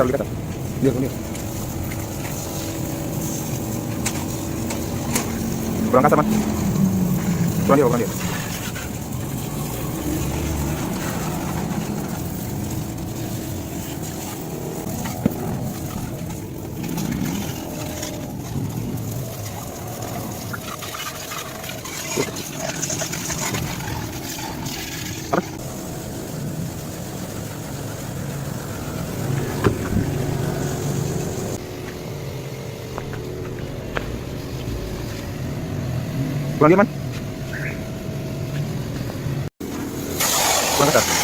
taruh di atas. Biar ini. Kurang kasar, Mas. Kurang dia. Kurang dia, Man. Kurang kasar.